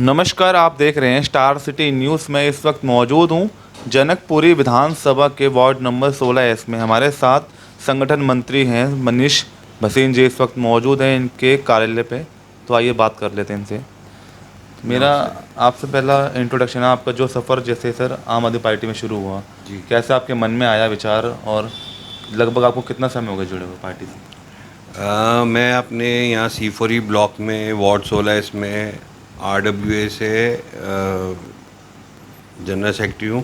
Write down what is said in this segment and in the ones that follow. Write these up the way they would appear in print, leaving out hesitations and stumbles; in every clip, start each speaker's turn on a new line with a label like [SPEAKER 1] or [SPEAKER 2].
[SPEAKER 1] नमस्कार, आप देख रहे हैं स्टार सिटी न्यूज़ में। इस वक्त मौजूद हूं जनकपुरी विधानसभा के वार्ड नंबर 16 में। हमारे साथ संगठन मंत्री हैं मनीष भसीन जी, इस वक्त मौजूद हैं इनके कार्यालय पे। तो आइए बात कर लेते हैं इनसे। मेरा आपसे पहला इंट्रोडक्शन है, आपका जो सफ़र जैसे सर आम आदमी पार्टी में शुरू हुआ,
[SPEAKER 2] जी।
[SPEAKER 1] कैसे आपके मन में आया विचार, और लगभग आपको कितना समय हो गया जुड़े हुए पार्टी से?
[SPEAKER 2] मैं अपने यहाँ C4E ब्लॉक में वार्ड 16 इसमें RWA से जनरल सेक्रेटरी हूँ।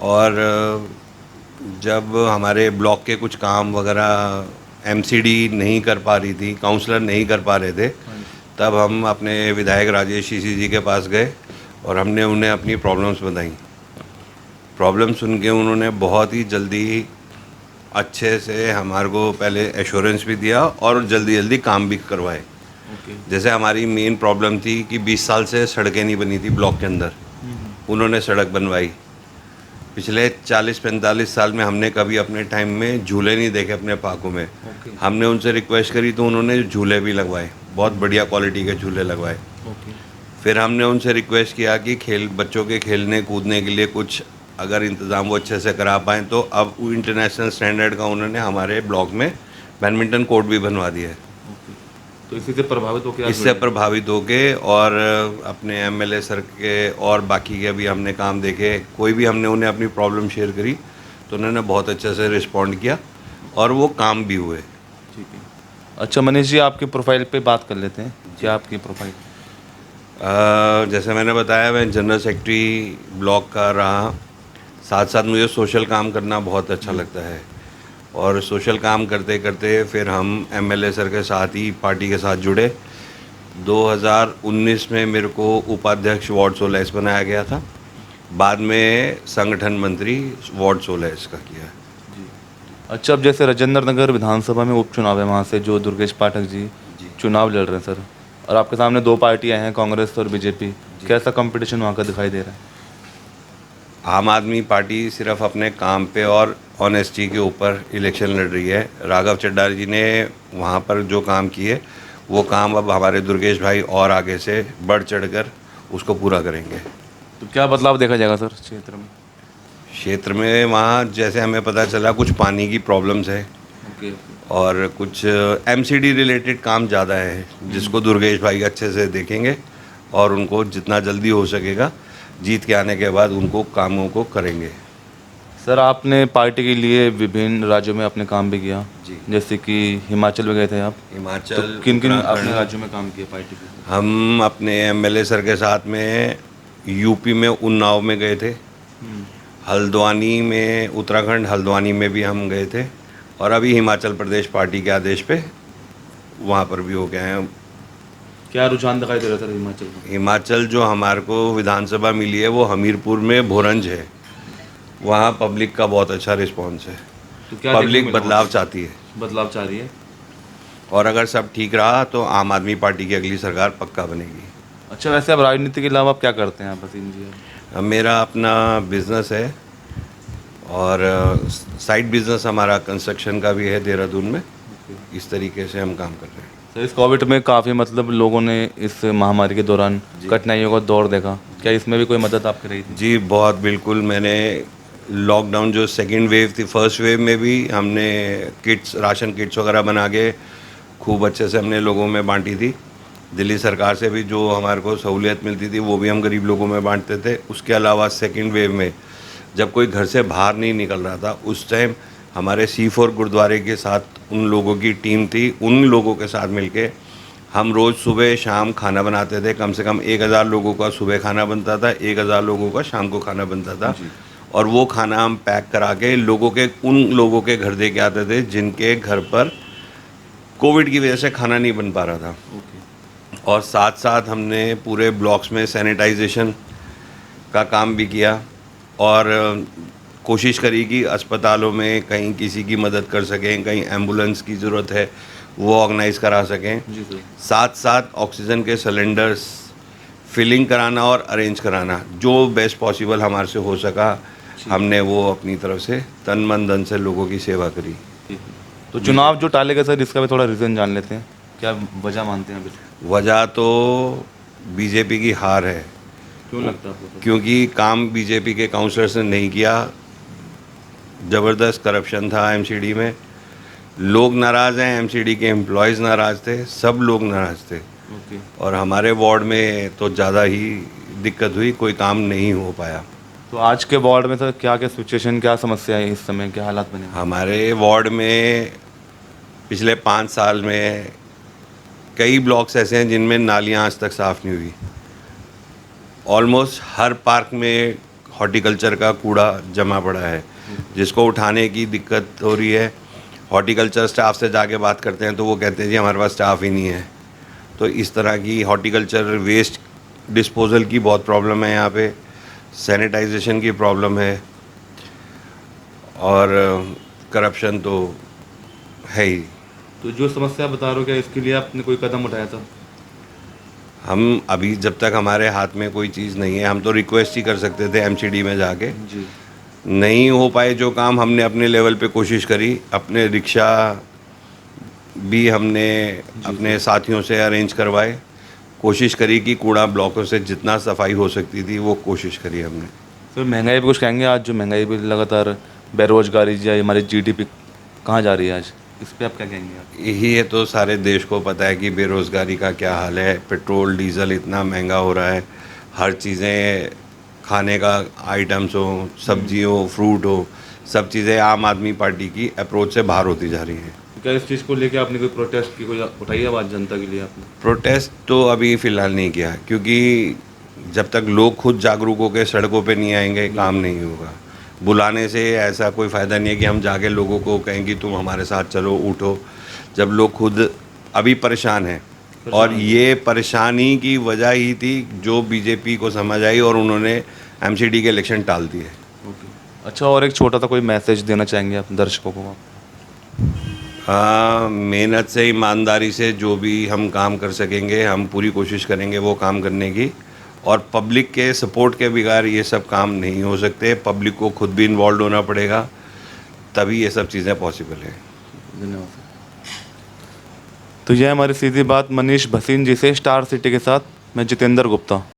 [SPEAKER 2] और जब हमारे ब्लॉक के कुछ काम वगैरह MCD नहीं कर पा रही थी, काउंसलर नहीं कर पा रहे थे, तब हम अपने विधायक राजेश ऋषि जी के पास गए और हमने उन्हें अपनी प्रॉब्लम्स बताई। प्रॉब्लम सुन के उन्होंने बहुत ही जल्दी अच्छे से हमारे को पहले एश्योरेंस भी दिया और जल्दी जल्दी काम भी करवाए। जैसे हमारी मेन प्रॉब्लम थी कि 20 साल से सड़कें नहीं बनी थी ब्लॉक के अंदर, उन्होंने सड़क बनवाई। पिछले 40-45 साल में हमने कभी अपने टाइम में झूले नहीं देखे अपने पार्कों में। हमने उनसे रिक्वेस्ट करी तो उन्होंने झूले भी लगवाए, बहुत बढ़िया क्वालिटी के झूले लगवाए। फिर हमने उनसे रिक्वेस्ट किया कि बच्चों के खेलने कूदने के लिए कुछ अगर इंतज़ाम वो अच्छे से करा पाएँ, तो अब इंटरनेशनल स्टैंडर्ड का उन्होंने हमारे ब्लॉक में बैडमिंटन कोर्ट भी बनवा दिया है।
[SPEAKER 1] तो इसी से प्रभावित
[SPEAKER 2] होके और अपने MLA सर के और बाकी के भी हमने काम देखे। कोई भी हमने उन्हें अपनी प्रॉब्लम शेयर करी तो उन्होंने बहुत अच्छे से रिस्पॉन्ड किया और वो काम भी हुए।
[SPEAKER 1] ठीक है। अच्छा मनीष जी, आपकी प्रोफाइल पे बात कर लेते हैं। क्या आपकी प्रोफाइल?
[SPEAKER 2] जैसे मैंने बताया, मैं जनरल सेक्रेटरी ब्लॉक का रहा। साथ साथ मुझे सोशल काम करना बहुत अच्छा लगता है और सोशल काम करते करते फिर हम MLA सर के साथ ही पार्टी के साथ जुड़े। 2019 में मेरे को उपाध्यक्ष वार्ड 16 बनाया गया था। बाद में संगठन मंत्री वार्ड 16 का किया है।
[SPEAKER 1] अच्छा, अब जैसे राजेंद्र नगर विधानसभा में उपचुनाव है, वहाँ से जो दुर्गेश पाठक जी चुनाव लड़ रहे हैं सर, और आपके सामने दो पार्टियां हैं, कांग्रेस और BJP। कैसा कंपटीशन वहाँ का दिखाई दे रहा है?
[SPEAKER 2] आम आदमी पार्टी सिर्फ अपने काम पे और ऑनेस्टी के ऊपर इलेक्शन लड़ रही है। राघव चड्ढा जी ने वहाँ पर जो काम किए, वो काम अब हमारे दुर्गेश भाई और आगे से बढ़ चढ़कर उसको पूरा करेंगे।
[SPEAKER 1] तो क्या बदलाव देखा जाएगा सर क्षेत्र में?
[SPEAKER 2] क्षेत्र में वहाँ जैसे हमें पता चला कुछ पानी की प्रॉब्लम्स है और कुछ MCD रिलेटेड काम ज़्यादा है, जिसको दुर्गेश भाई अच्छे से देखेंगे और उनको जितना जल्दी हो सकेगा जीत के आने के बाद उनको कामों को करेंगे।
[SPEAKER 1] सर, आपने पार्टी के लिए विभिन्न राज्यों में अपने काम भी किया
[SPEAKER 2] जी।
[SPEAKER 1] जैसे कि हिमाचल में गए थे आप।
[SPEAKER 2] हिमाचल,
[SPEAKER 1] तो किन किन अपने राज्यों में काम किया पार्टी के?
[SPEAKER 2] हम अपने MLA सर के साथ में UP में उन्नाव में गए थे, हल्द्वानी में, उत्तराखंड हल्द्वानी में भी हम गए थे, और अभी हिमाचल प्रदेश पार्टी के आदेश पे वहाँ पर भी हो गए हैं।
[SPEAKER 1] क्या रुझान दिखाई दे रहा था हिमाचल में?
[SPEAKER 2] हिमाचल जो हमारे को विधानसभा मिली है वो हमीरपुर में भोरंज है। वहाँ पब्लिक का बहुत अच्छा रिस्पॉन्स है।
[SPEAKER 1] तो क्या
[SPEAKER 2] पब्लिक बदलाव चाहती है,
[SPEAKER 1] बदलाव चाह रही है,
[SPEAKER 2] और अगर सब ठीक रहा तो आम आदमी पार्टी की अगली सरकार पक्का बनेगी।
[SPEAKER 1] अच्छा, वैसे अब राजनीति के अलावा आप क्या करते हैं आप भसीन जी?
[SPEAKER 2] अब मेरा अपना बिज़नेस है और साइड बिज़नेस हमारा कंस्ट्रक्शन का भी है देहरादून में। इस तरीके से हम काम कर रहे हैं।
[SPEAKER 1] सर, इस कोविड में काफ़ी लोगों ने इस महामारी के दौरान कठिनाइयों का दौर देखा, क्या इसमें भी कोई मदद आपकी रही थी?
[SPEAKER 2] जी बहुत, बिल्कुल। मैंने लॉकडाउन जो सेकेंड वेव थी, फर्स्ट वेव में भी हमने किट्स, राशन किट्स वगैरह बना के खूब अच्छे से हमने लोगों में बांटी थी। दिल्ली सरकार से भी जो हमारे को सहूलियत मिलती थी वो भी हम गरीब लोगों में बांटते थे। उसके अलावा सेकेंड वेव में जब कोई घर से बाहर नहीं निकल रहा था, उस टाइम हमारे C4 गुरुद्वारे के साथ उन लोगों की टीम थी, उन लोगों के साथ मिलके हम रोज़ सुबह शाम खाना बनाते थे। कम से कम 1000 लोगों का सुबह खाना बनता था, 1000 लोगों का शाम को खाना बनता था, और वो खाना हम पैक करा के उन लोगों के घर दे के आते थे जिनके घर पर कोविड की वजह से खाना नहीं बन पा रहा था। और साथ साथ हमने पूरे ब्लॉक्स में सैनिटाइजेशन का काम भी किया और कोशिश करी कि अस्पतालों में कहीं किसी की मदद कर सकें, कहीं एम्बुलेंस की ज़रूरत है वो ऑर्गेनाइज करा सकें। साथ साथ ऑक्सीजन के सिलेंडर्स फिलिंग कराना और अरेंज कराना, जो बेस्ट पॉसिबल हमारे से हो सका, हमने वो अपनी तरफ से तन मन धन से लोगों की सेवा करी।
[SPEAKER 1] तो चुनाव जो टाले गए सर, इसका भी थोड़ा रीज़न जान लेते हैं, क्या वजह मानते हैं अभी?
[SPEAKER 2] वजह तो बीजेपी की हार है,
[SPEAKER 1] क्यों लगता है आपको?
[SPEAKER 2] क्योंकि काम बीजेपी के काउंसलर्स ने नहीं किया। ज़बरदस्त करप्शन था एमसीडी में, लोग नाराज़ हैं, एमसीडी के एम्प्लॉयज़ नाराज़ थे, सब लोग नाराज़ थे।
[SPEAKER 1] ओके।
[SPEAKER 2] और हमारे वार्ड में तो ज़्यादा ही दिक्कत हुई, कोई काम नहीं हो पाया।
[SPEAKER 1] तो आज के वार्ड में सर क्या क्या सिचुएशन, क्या समस्या है इस समय, क्या हालात बने हैं?
[SPEAKER 2] हमारे वार्ड में पिछले 5 साल में कई ब्लॉक्स ऐसे हैं जिनमें नालियाँ आज तक साफ़ नहीं हुई। ऑलमोस्ट हर पार्क में हॉर्टिकल्चर का कूड़ा जमा पड़ा है, जिसको उठाने की दिक्कत हो रही है। हॉर्टिकल्चर स्टाफ से जाके बात करते हैं तो वो कहते हैं जी हमारे पास स्टाफ ही नहीं है। तो इस तरह की हॉर्टिकल्चर वेस्ट डिस्पोजल की बहुत प्रॉब्लम है यहाँ पे, सैनिटाइजेशन की प्रॉब्लम है, और करप्शन तो है ही।
[SPEAKER 1] तो जो समस्या बता रहे हो, क्या इसके लिए आपने कोई कदम उठाया था?
[SPEAKER 2] हम अभी जब तक हमारे हाथ में कोई चीज़ नहीं है, हम तो रिक्वेस्ट ही कर सकते थे एमसीडी में जाके।
[SPEAKER 1] जी।
[SPEAKER 2] नहीं हो पाए जो काम, हमने अपने लेवल पे कोशिश करी, अपने रिक्शा भी हमने अपने साथियों से अरेंज करवाए, कोशिश करी कि कूड़ा ब्लॉकों से जितना सफाई हो सकती थी वो कोशिश करी हमने।
[SPEAKER 1] सर महंगाई पे कुछ कहेंगे? आज जो महंगाई भी लगातार, बेरोजगारी या हमारी जीडीपी कहाँ जा रही है आज, इस पे आप क्या कहेंगे आप?
[SPEAKER 2] यही है, तो सारे देश को पता है कि बेरोज़गारी का क्या हाल है। पेट्रोल डीजल इतना महंगा हो रहा है, हर चीज़ें, खाने का आइटम्स हो, सब्जी हो, फ्रूट हो, सब चीज़ें आम आदमी पार्टी की अप्रोच से बाहर होती जा रही हैं।
[SPEAKER 1] तो क्या इस चीज़ को लेके आपने कोई प्रोटेस्ट की, कोई उठाई आवाज़ जनता के लिए आपने?
[SPEAKER 2] प्रोटेस्ट तो अभी फ़िलहाल नहीं किया, क्योंकि जब तक लोग खुद जागरूक होकर सड़कों पे नहीं आएंगे काम नहीं होगा। बुलाने से ऐसा कोई फ़ायदा नहीं है कि हम जाके लोगों को कहें कि तुम हमारे साथ चलो, उठो, जब लोग खुद अभी परेशान हैं। और ये परेशानी की वजह ही थी जो बीजेपी को समझ आई और उन्होंने एमसीडी के इलेक्शन टाल दिए।
[SPEAKER 1] ओके। अच्छा, और एक छोटा सा कोई मैसेज देना चाहेंगे आप दर्शकों को आप?
[SPEAKER 2] हाँ, मेहनत से, ईमानदारी से जो भी हम काम कर सकेंगे हम पूरी कोशिश करेंगे वो काम करने की। और पब्लिक के सपोर्ट के बगैर ये सब काम नहीं हो सकते, पब्लिक को खुद भी इन्वॉल्व होना पड़ेगा, तभी ये सब चीज़ें पॉसिबल हैं।
[SPEAKER 1] धन्यवाद। तो यह हमारी सीधी बात मनीष भसीन जी से, स्टार सिटी के साथ मैं जितेंद्र गुप्ता।